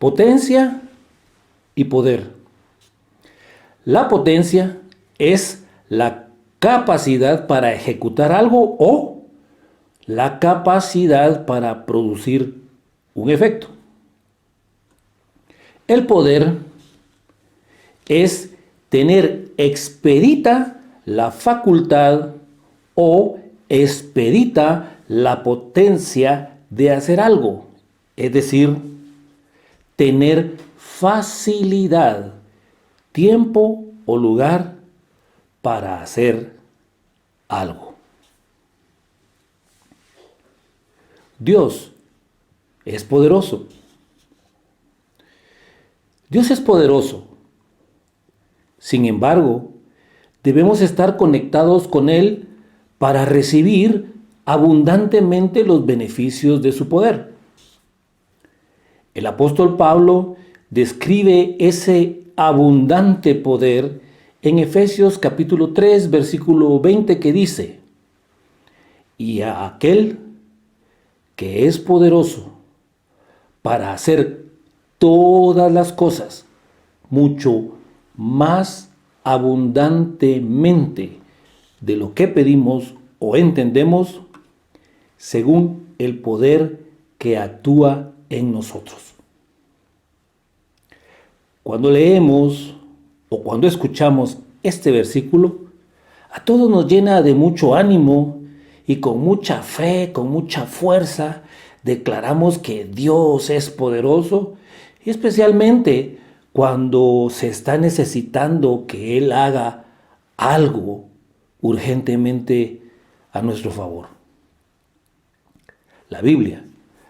potencia y poder. La potencia es la capacidad para ejecutar algo o la capacidad para producir un efecto. El poder es tener expedita la facultad o expedita la potencia de hacer algo, es decir, tener facilidad, tiempo o lugar para hacer algo. Dios es poderoso. Dios es poderoso. Sin embargo, debemos estar conectados con Él para recibir abundantemente los beneficios de su poder. El apóstol Pablo describe ese abundante poder en Efesios capítulo 3, versículo 20, que dice: y a aquel que es poderoso para hacer todas las cosas mucho más abundantemente de lo que pedimos o entendemos, según el poder que actúa en nosotros. Cuando leemos o cuando escuchamos este versículo, a todos nos llena de mucho ánimo y con mucha fe, con mucha fuerza, declaramos que Dios es poderoso, y especialmente cuando se está necesitando que Él haga algo urgentemente a nuestro favor. La Biblia,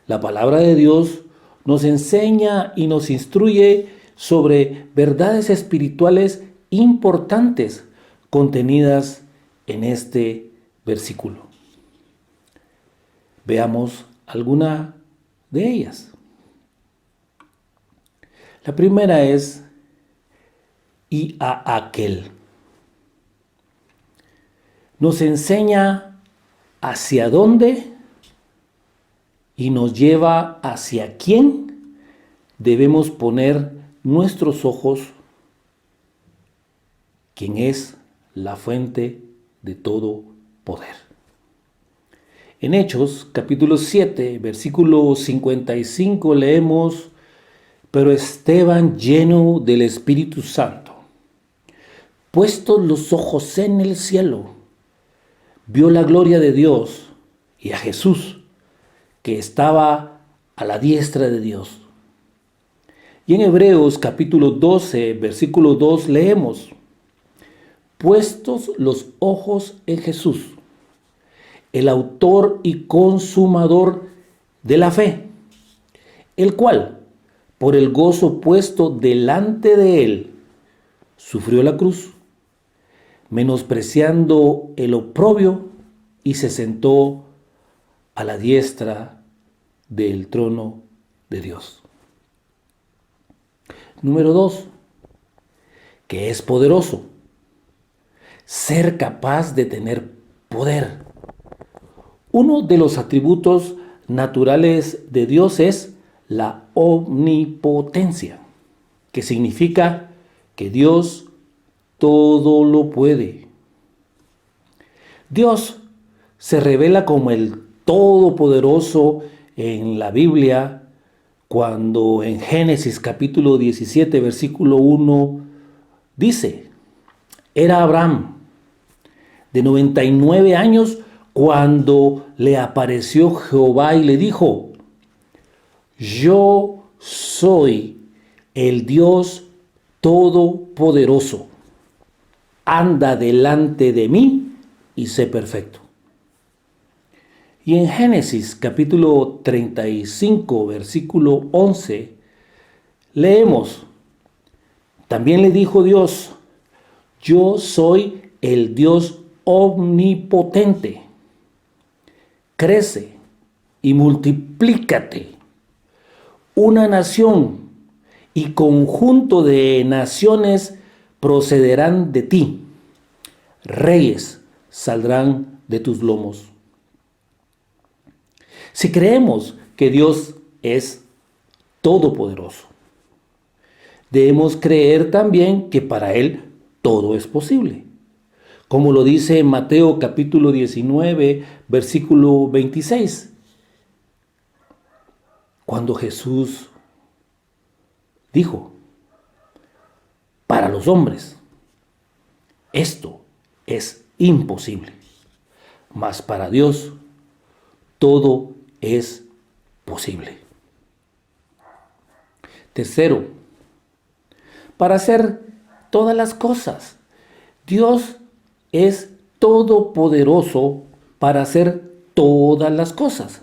la palabra de Dios, nos enseña y nos instruye sobre verdades espirituales importantes contenidas en este versículo. Veamos alguna de ellas. La primera es: y a aquel. Nos enseña hacia dónde y nos lleva hacia quién debemos poner nuestros ojos, quien es la fuente de todo poder. En Hechos, capítulo 7, versículo 55, leemos: pero Esteban, lleno del Espíritu Santo, puestos los ojos en el cielo, vio la gloria de Dios y a Jesús, que estaba a la diestra de Dios. Y en Hebreos capítulo 12, versículo 2 leemos: puestos los ojos en Jesús, el autor y consumador de la fe, el cual, por el gozo puesto delante de él, sufrió la cruz, menospreciando el oprobio, y se sentó a la diestra del trono de Dios. Número 2, que es poderoso. Ser capaz de tener poder. Uno de los atributos naturales de Dios es la omnipotencia, que significa que Dios todo lo puede. Dios se revela como el Todopoderoso en la Biblia, cuando en Génesis capítulo 17, versículo 1 dice: era Abraham de 99 años cuando le apareció Jehová y le dijo: yo soy el Dios Todopoderoso, anda delante de mí y sé perfecto. Y en Génesis capítulo 35, versículo 11, leemos: también le dijo Dios: yo soy el Dios omnipotente, crece y multiplícate. Una nación y conjunto de naciones procederán de ti, reyes saldrán de tus lomos. Si creemos que Dios es todopoderoso, debemos creer también que para Él todo es posible. Como lo dice en Mateo capítulo 19, versículo 26. Cuando Jesús dijo, para los hombres, esto es imposible, mas para Dios todo es posible. Tercero, para hacer todas las cosas. Dios es todopoderoso para hacer todas las cosas.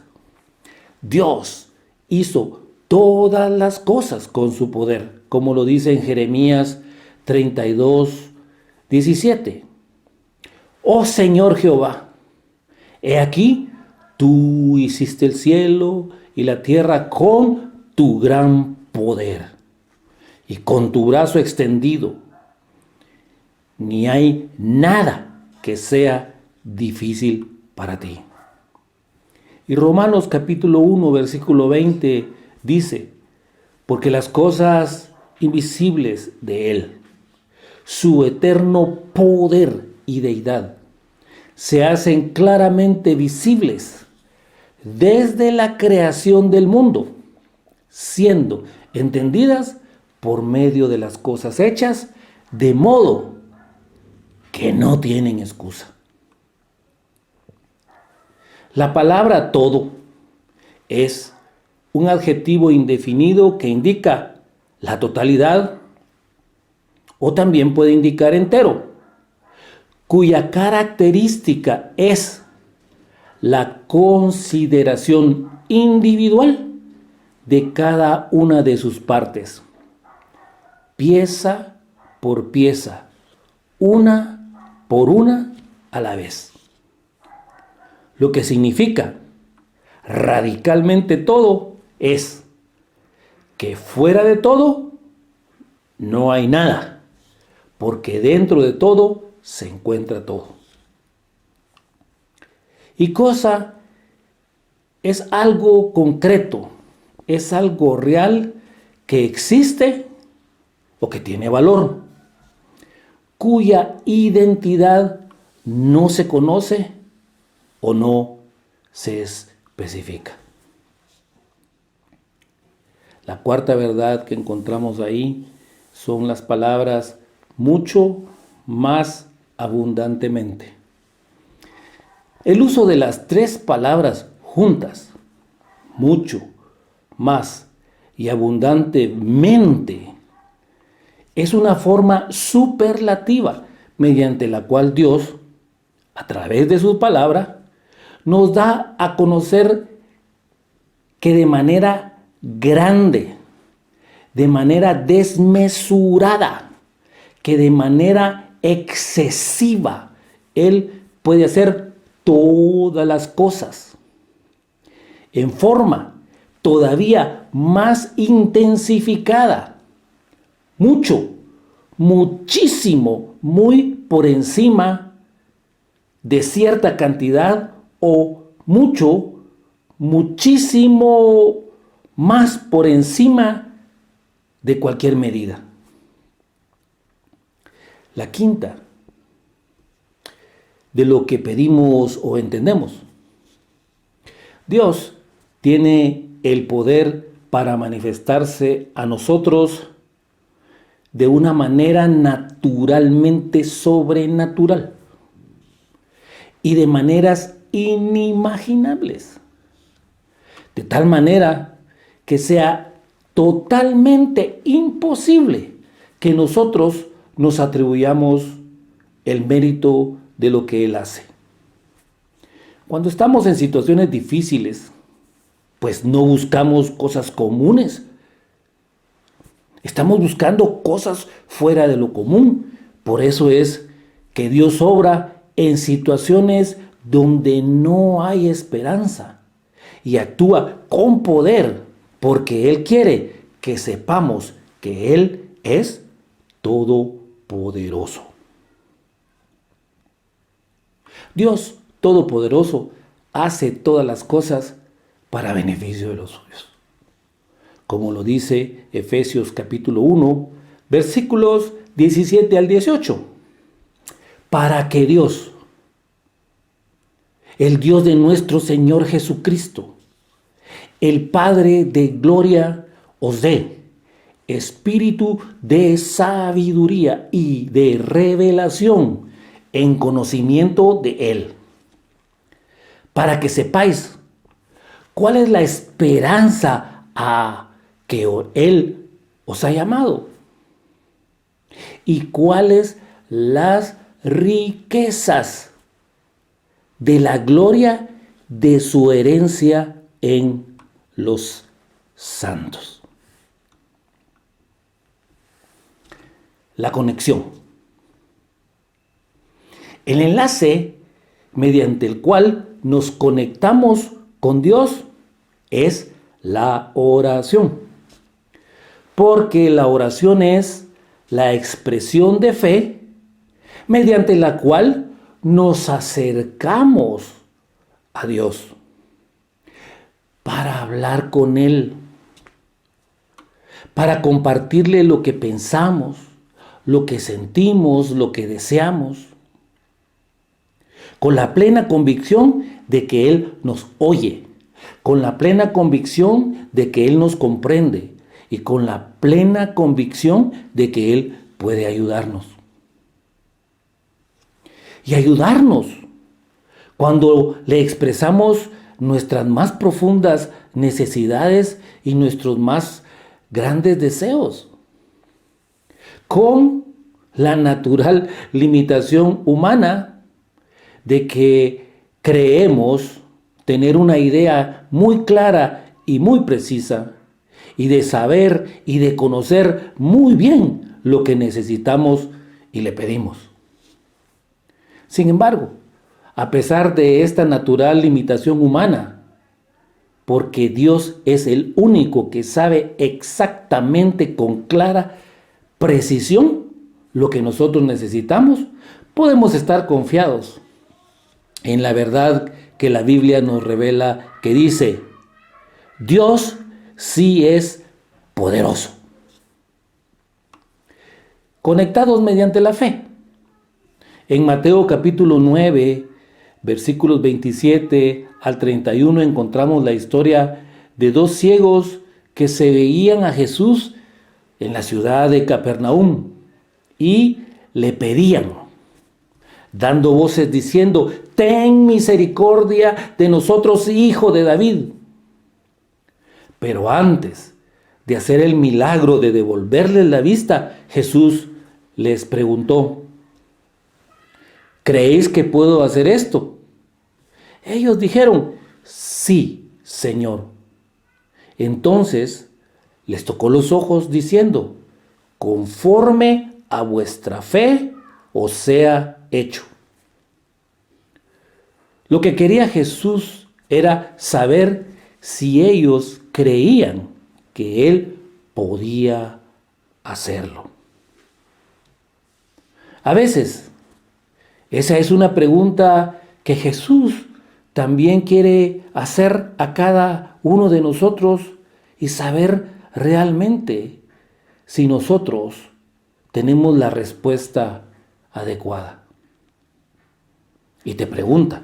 Dios hizo todas las cosas con su poder, como lo dice en Jeremías 32, 17. Oh Señor Jehová, he aquí, tú hiciste el cielo y la tierra con tu gran poder y con tu brazo extendido. Ni hay nada que sea difícil para ti. Y Romanos capítulo 1, versículo 20 dice, porque las cosas invisibles de Él, su eterno poder y deidad, se hacen claramente visibles desde la creación del mundo, siendo entendidas por medio de las cosas hechas, de modo que no tienen excusa. La palabra todo es un adjetivo indefinido que indica la totalidad o también puede indicar entero, cuya característica es la consideración individual de cada una de sus partes, pieza por pieza, una por una a la vez. Lo que significa radicalmente todo es que fuera de todo no hay nada, porque dentro de todo se encuentra todo. Y cosa es algo concreto, es algo real que existe o que tiene valor, cuya identidad no se conoce o no se especifica. La cuarta verdad que encontramos ahí son las palabras mucho más abundantemente. El uso de las tres palabras juntas, mucho, más y abundantemente, es una forma superlativa mediante la cual Dios, a través de su palabra, nos da a conocer que de manera grande, de manera desmesurada, que de manera excesiva, Él puede hacer todas las cosas en forma todavía más intensificada, mucho, muchísimo, muy por encima de cierta cantidad o mucho, muchísimo más por encima de cualquier medida. La quinta, de lo que pedimos o entendemos. Dios tiene el poder para manifestarse a nosotros de una manera naturalmente sobrenatural y de maneras inimaginables, de tal manera que sea totalmente imposible que nosotros nos atribuyamos el mérito de lo que Él hace. Cuando estamos en situaciones difíciles, pues no buscamos cosas comunes. Estamos buscando cosas fuera de lo común. Por eso es que Dios obra en situaciones donde no hay esperanza y actúa con poder porque Él quiere que sepamos que Él es todopoderoso. Dios todopoderoso hace todas las cosas para beneficio de los suyos. Como lo dice Efesios capítulo 1, versículos 17 al 18. Para que Dios, el Dios de nuestro Señor Jesucristo, el Padre de gloria, os dé espíritu de sabiduría y de revelación en conocimiento de Él, para que sepáis cuál es la esperanza a que Él os ha llamado y cuáles las riquezas de la gloria de su herencia en los santos. La conexión. El enlace mediante el cual nos conectamos con Dios es la oración. Porque la oración es la expresión de fe mediante la cual nos acercamos a Dios para hablar con Él, para compartirle lo que pensamos, lo que sentimos, lo que deseamos, con la plena convicción de que Él nos oye, con la plena convicción de que Él nos comprende y con la plena convicción de que Él puede ayudarnos. Y ayudarnos cuando le expresamos nuestras más profundas necesidades y nuestros más grandes deseos, con la natural limitación humana de que creemos tener una idea muy clara y muy precisa y de saber y de conocer muy bien lo que necesitamos y le pedimos. Sin embargo, a pesar de esta natural limitación humana, porque Dios es el único que sabe exactamente con clara precisión lo que nosotros necesitamos, podemos estar confiados en la verdad que la Biblia nos revela, que dice: Dios sí es poderoso. Conectados mediante la fe. En Mateo capítulo 9, versículos 27 al 31 encontramos la historia de dos ciegos que se veían a Jesús en la ciudad de Capernaum y le pedían, dando voces diciendo: ten misericordia de nosotros, hijo de David. Pero antes de hacer el milagro de devolverles la vista, Jesús les preguntó: ¿creéis que puedo hacer esto? Ellos dijeron: sí, Señor. Entonces les tocó los ojos diciendo: conforme a vuestra fe os sea hecho. Lo que quería Jesús era saber si ellos creían que Él podía hacerlo. A veces, esa es una pregunta que Jesús también quiere hacer a cada uno de nosotros y saber realmente si nosotros tenemos la respuesta adecuada. Y te pregunta: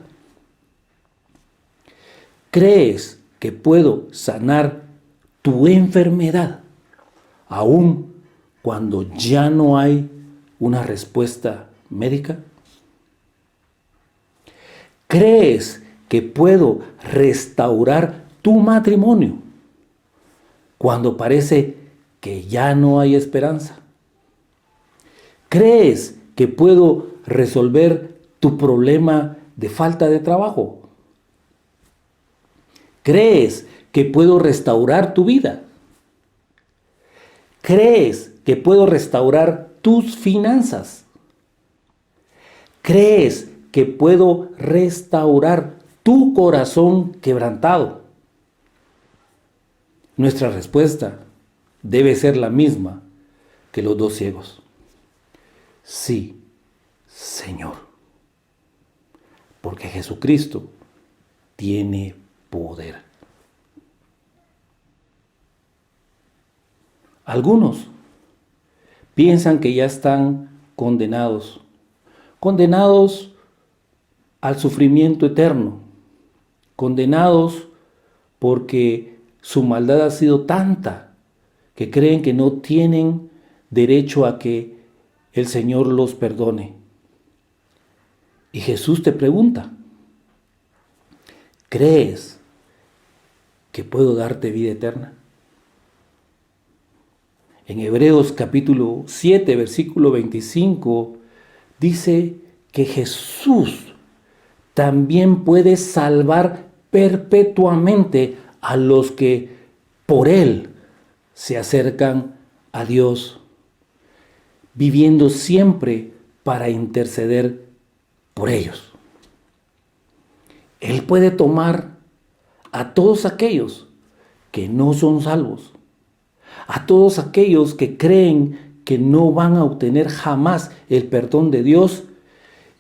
¿crees que puedo sanar tu enfermedad aun cuando ya no hay una respuesta médica? ¿Crees que puedo restaurar tu matrimonio cuando parece que ya no hay esperanza? ¿Crees que puedo resolver tu problema de falta de trabajo? ¿Crees que puedo restaurar tu vida? ¿Crees que puedo restaurar tus finanzas? ¿Crees que puedo restaurar tu corazón quebrantado? Nuestra respuesta debe ser la misma que los dos ciegos: sí, Señor. Porque Jesucristo tiene poder. Algunos piensan que ya están condenados, condenados al sufrimiento eterno, condenados porque su maldad ha sido tanta que creen que no tienen derecho a que el Señor los perdone. Y Jesús te pregunta, ¿crees que puedo darte vida eterna? En Hebreos capítulo 7, versículo 25, dice que Jesús también puede salvar perpetuamente a los que por Él se acercan a Dios, viviendo siempre para interceder por ellos. Él puede tomar a todos aquellos que no son salvos, a todos aquellos que creen que no van a obtener jamás el perdón de Dios,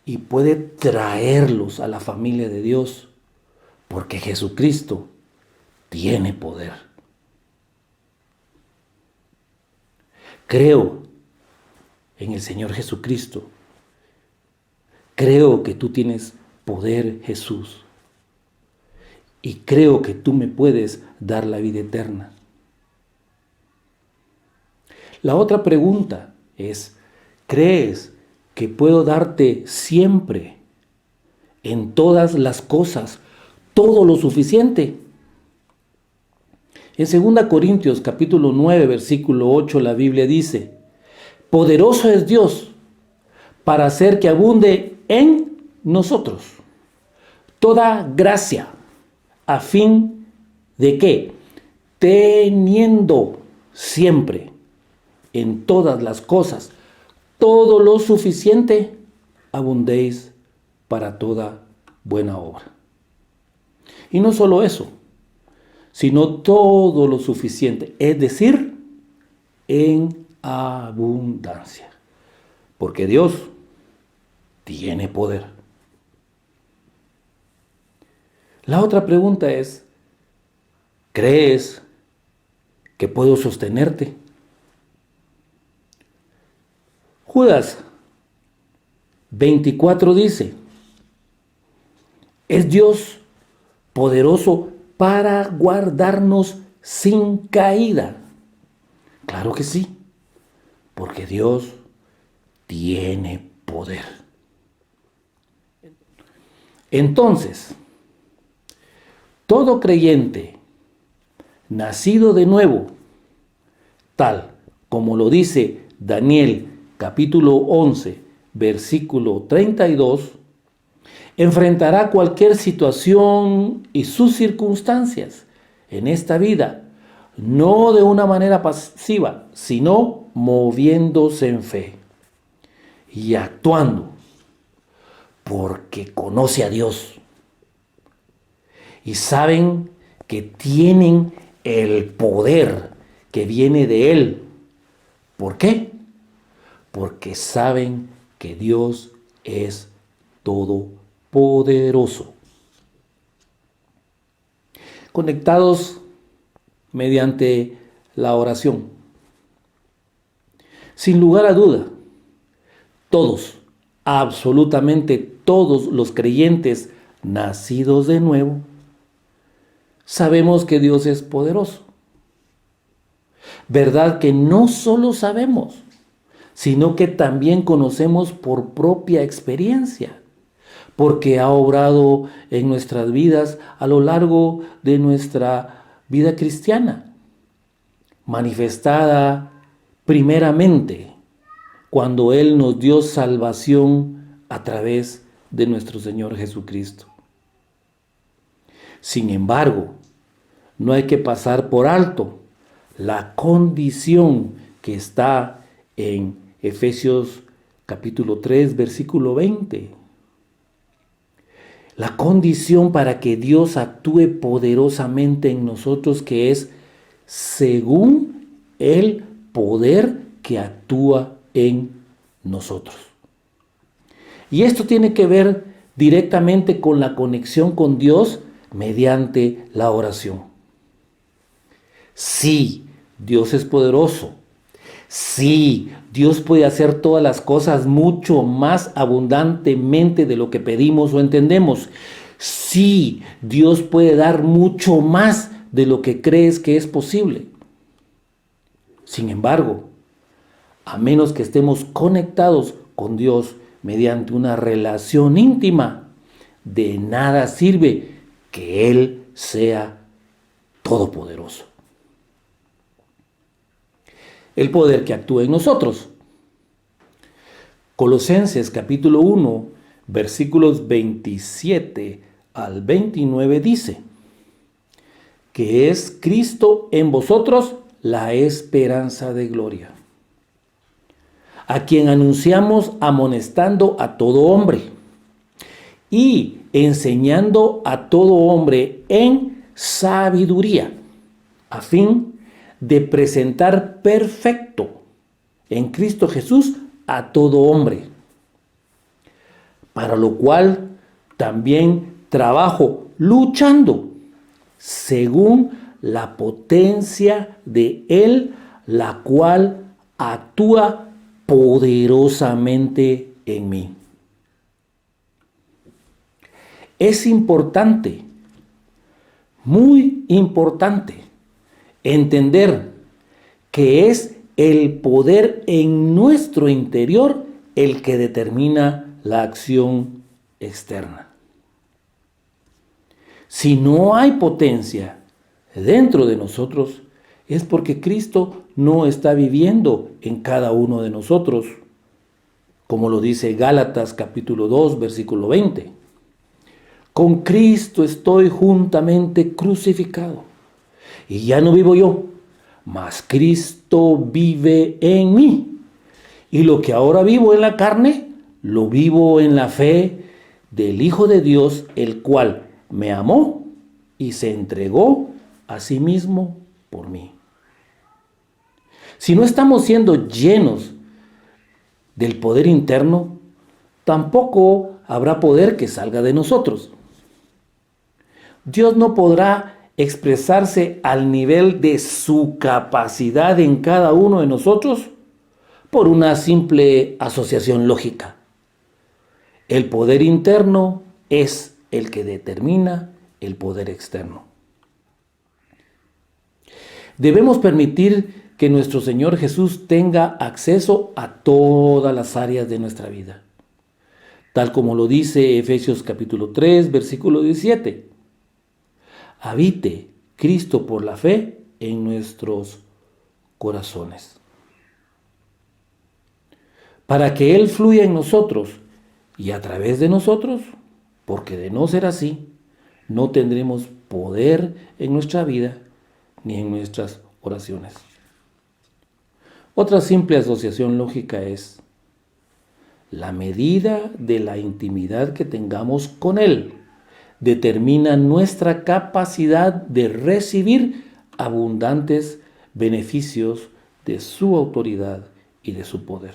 y puede traerlos a la familia de Dios, porque Jesucristo tiene poder. Creo en el Señor Jesucristo. Creo que tú tienes poder, Jesús. Y creo que tú me puedes dar la vida eterna. La otra pregunta es, ¿crees que puedo darte siempre, en todas las cosas, todo lo suficiente? En 2 Corintios capítulo 9, versículo 8, la Biblia dice, poderoso es Dios para hacer que abunde en nosotros toda gracia, a fin de que, teniendo siempre en todas las cosas todo lo suficiente, abundéis para toda buena obra. Y no solo eso, sino todo lo suficiente, es decir, en abundancia. Porque Dios tiene poder. La otra pregunta es, ¿crees que puedo sostenerte? Judas 24 dice, es Dios poderoso para guardarnos sin caída. Claro que sí, porque Dios tiene poder. Entonces, todo creyente nacido de nuevo, tal como lo dice Daniel capítulo 11, versículo 32, enfrentará cualquier situación y sus circunstancias en esta vida, no de una manera pasiva, sino moviéndose en fe y actuando, porque conoce a Dios y saben que tienen el poder que viene de Él. ¿Por qué? Porque saben que Dios es todopoderoso. Conectados mediante la oración. Sin lugar a duda, todos, absolutamente todos los creyentes nacidos de nuevo, sabemos que Dios es poderoso. ¿Verdad que no solo sabemos, sino que también conocemos por propia experiencia? Porque ha obrado en nuestras vidas a lo largo de nuestra vida cristiana, manifestada primeramente cuando Él nos dio salvación a través de nuestro Señor Jesucristo. Sin embargo, no hay que pasar por alto la condición que está en Efesios capítulo 3, versículo 20. La condición para que Dios actúe poderosamente en nosotros, que es según el poder que actúa en nosotros. Y esto tiene que ver directamente con la conexión con Dios mediante la oración. Sí, Dios es poderoso. Sí, Dios puede hacer todas las cosas mucho más abundantemente de lo que pedimos o entendemos. Sí, Dios puede dar mucho más de lo que crees que es posible. Sin embargo, a menos que estemos conectados con Dios mediante una relación íntima, de nada sirve que Él sea todopoderoso. El poder que actúa en nosotros. Colosenses capítulo 1, versículos 27 al 29 dice que es Cristo en vosotros la esperanza de gloria, a quien anunciamos amonestando a todo hombre y enseñando a todo hombre en sabiduría, a fin de presentar perfecto en Cristo Jesús a todo hombre, para lo cual también trabajo luchando según la potencia de Él, la cual actúa poderosamente en mí. Es importante, muy importante, entender que es el poder en nuestro interior el que determina la acción externa. Si no hay potencia dentro de nosotros, es porque Cristo no está viviendo en cada uno de nosotros, como lo dice Gálatas capítulo 2, versículo 20. Con Cristo estoy juntamente crucificado, y ya no vivo yo, mas Cristo vive en mí. Y lo que ahora vivo en la carne, lo vivo en la fe del Hijo de Dios, el cual me amó y se entregó a sí mismo por mí. Si no estamos siendo llenos del poder interno, tampoco habrá poder que salga de nosotros. Dios no podrá expresarse al nivel de su capacidad en cada uno de nosotros por una simple asociación lógica. El poder interno es el que determina el poder externo. Debemos permitir que nuestro Señor Jesús tenga acceso a todas las áreas de nuestra vida, tal como lo dice Efesios capítulo 3, versículo 17. Habite Cristo por la fe en nuestros corazones, para que Él fluya en nosotros y a través de nosotros, porque de no ser así, no tendremos poder en nuestra vida ni en nuestras oraciones. Otra simple asociación lógica es la medida de la intimidad que tengamos con Él determina nuestra capacidad de recibir abundantes beneficios de su autoridad y de su poder.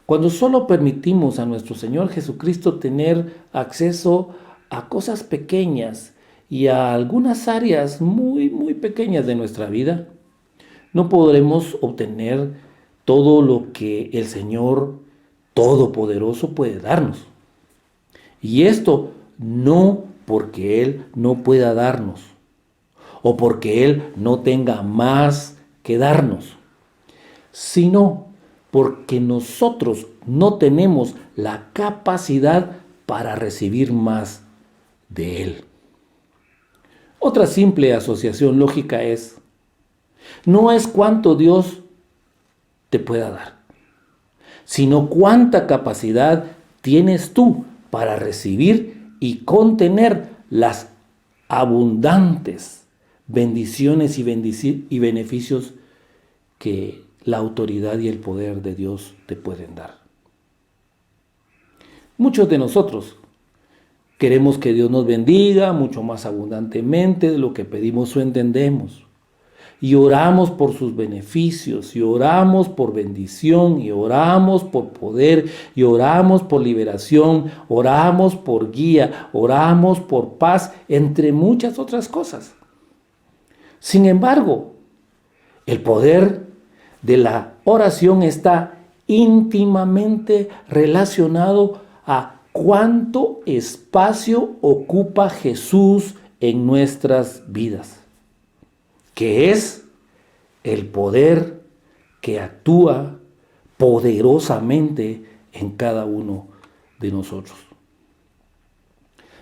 Cuando solo permitimos a nuestro Señor Jesucristo tener acceso a cosas pequeñas y a algunas áreas muy, muy pequeñas de nuestra vida, no podremos obtener todo lo que el Señor Todopoderoso puede darnos. Y esto no porque Él no pueda darnos o porque Él no tenga más que darnos, sino porque nosotros no tenemos la capacidad para recibir más de Él. Otra simple asociación lógica no es cuánto Dios te pueda dar, sino cuánta capacidad tienes tú para recibir y contener las abundantes bendiciones y beneficios que la autoridad y el poder de Dios te pueden dar. Muchos de nosotros queremos que Dios nos bendiga mucho más abundantemente de lo que pedimos o entendemos. Y oramos por sus beneficios, y oramos por bendición, y oramos por poder, y oramos por liberación, oramos por guía, oramos por paz, entre muchas otras cosas. Sin embargo, el poder de la oración está íntimamente relacionado a cuánto espacio ocupa Jesús en nuestras vidas, que es el poder que actúa poderosamente en cada uno de nosotros.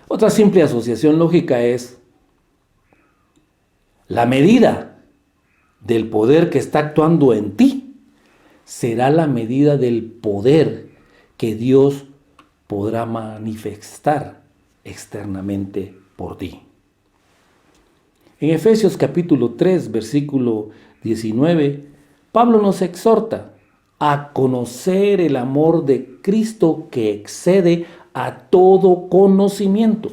Otra simple asociación lógica es la medida del poder que está actuando en ti será la medida del poder que Dios podrá manifestar externamente por ti. En Efesios capítulo 3, versículo 19, Pablo nos exhorta a conocer el amor de Cristo que excede a todo conocimiento,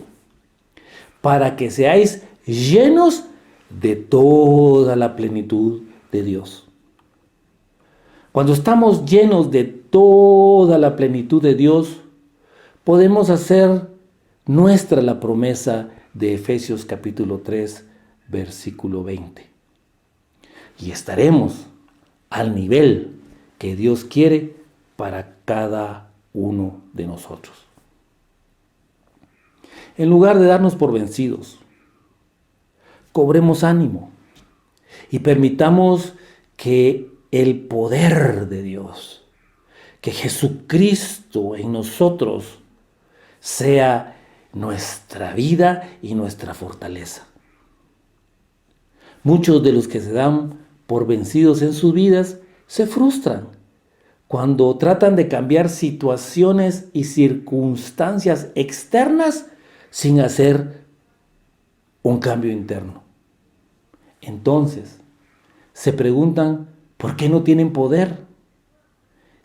para que seáis llenos de toda la plenitud de Dios. Cuando estamos llenos de toda la plenitud de Dios, podemos hacer nuestra la promesa de Efesios capítulo 3, versículo 20. Y estaremos al nivel que Dios quiere para cada uno de nosotros. En lugar de darnos por vencidos, cobremos ánimo y permitamos que el poder de Dios, que Jesucristo en nosotros sea nuestra vida y nuestra fortaleza. Muchos de los que se dan por vencidos en sus vidas se frustran cuando tratan de cambiar situaciones y circunstancias externas sin hacer un cambio interno. Entonces, se preguntan por qué no tienen poder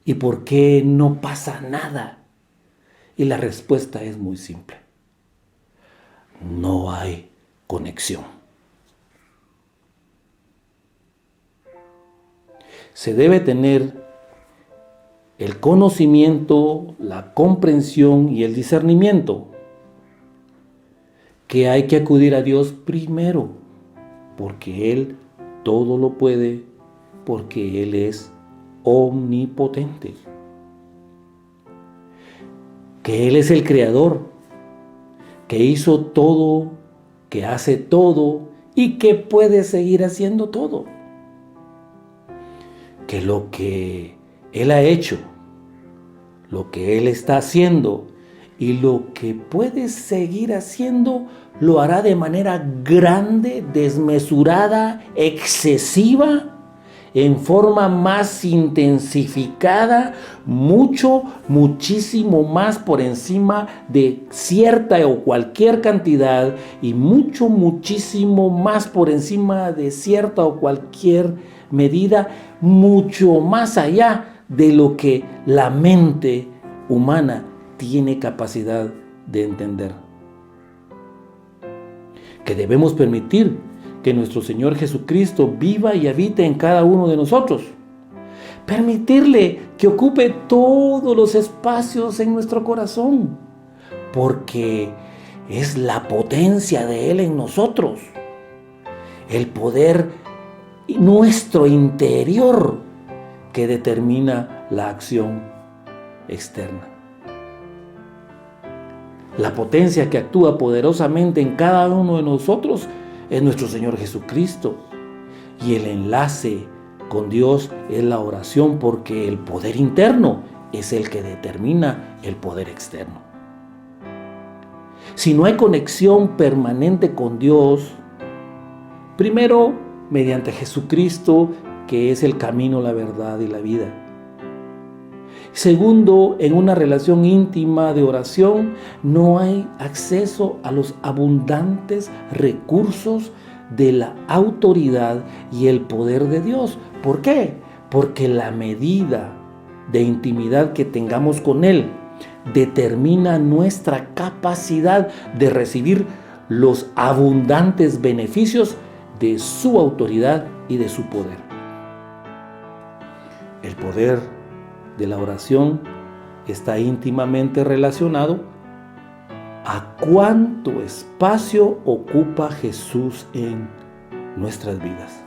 y por qué no pasa nada. Y la respuesta es muy simple. No hay conexión. Se debe tener el conocimiento, la comprensión y el discernimiento que hay que acudir a Dios primero, porque Él todo lo puede, porque Él es omnipotente. Que Él es el creador, que hizo todo, que hace todo y que puede seguir haciendo todo. Que lo que Él ha hecho, lo que Él está haciendo y lo que puede seguir haciendo, lo hará de manera grande, desmesurada, excesiva, en forma más intensificada, muchísimo más por encima de cierta o cualquier cantidad y muchísimo más por encima de cierta o cualquier medida, mucho más allá de lo que la mente humana tiene capacidad de entender. Que debemos permitir que nuestro Señor Jesucristo viva y habite en cada uno de nosotros. Permitirle que ocupe todos los espacios en nuestro corazón, porque es la potencia de Él en nosotros, el poder nuestro interior que determina la acción externa. La potencia que actúa poderosamente en cada uno de nosotros es nuestro Señor Jesucristo. Y el enlace con Dios es la oración, porque el poder interno es el que determina el poder externo. Si no hay conexión permanente con Dios, primero mediante Jesucristo, que es el camino, la verdad y la vida. Segundo, en una relación íntima de oración no hay acceso a los abundantes recursos de la autoridad y el poder de Dios. ¿Por qué? Porque la medida de intimidad que tengamos con Él determina nuestra capacidad de recibir los abundantes beneficios de su autoridad y de su poder. El poder de la oración está íntimamente relacionado a cuánto espacio ocupa Jesús en nuestras vidas,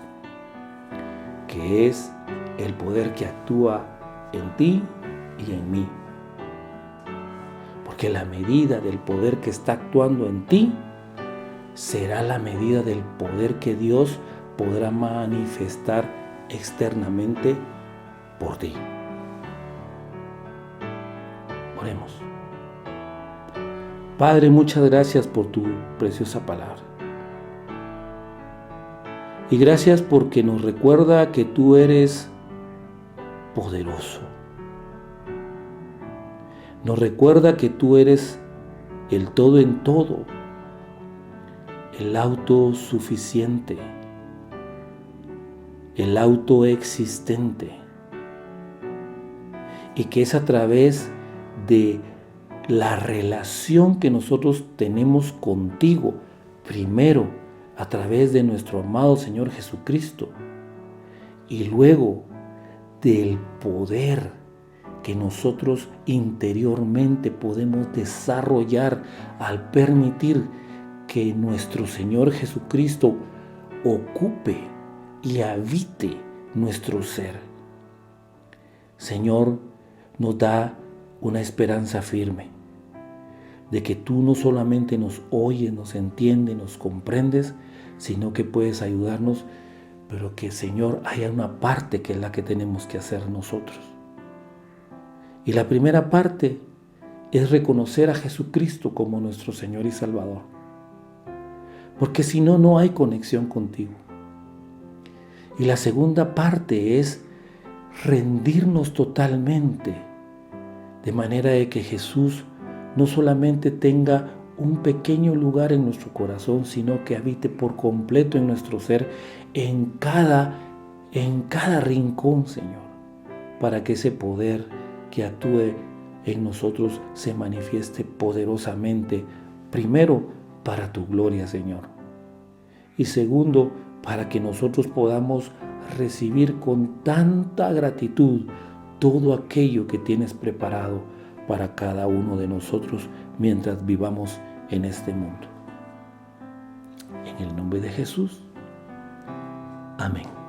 que es el poder que actúa en ti y en mí. Porque la medida del poder que está actuando en ti será la medida del poder que Dios podrá manifestar externamente por ti. Oremos. Padre, muchas gracias por tu preciosa palabra. Y gracias porque nos recuerda que tú eres poderoso. Nos recuerda que tú eres el todo en todo, el autosuficiente, el autoexistente, y que es a través de la relación que nosotros tenemos contigo, primero a través de nuestro amado Señor Jesucristo, y luego del poder que nosotros interiormente podemos desarrollar al permitir que nuestro Señor Jesucristo ocupe y habite nuestro ser. Señor, nos da una esperanza firme de que tú no solamente nos oyes, nos entiendes, nos comprendes, sino que puedes ayudarnos, pero que, Señor, haya una parte que es la que tenemos que hacer nosotros. Y la primera parte es reconocer a Jesucristo como nuestro Señor y Salvador. Porque si no, no hay conexión contigo. Y la segunda parte es rendirnos totalmente, de manera de que Jesús no solamente tenga un pequeño lugar en nuestro corazón, sino que habite por completo en nuestro ser, en cada rincón, Señor, para que ese poder que actúe en nosotros se manifieste poderosamente, primero para tu gloria, Señor, y segundo, para que nosotros podamos recibir con tanta gratitud todo aquello que tienes preparado para cada uno de nosotros mientras vivamos en este mundo. En el nombre de Jesús. Amén.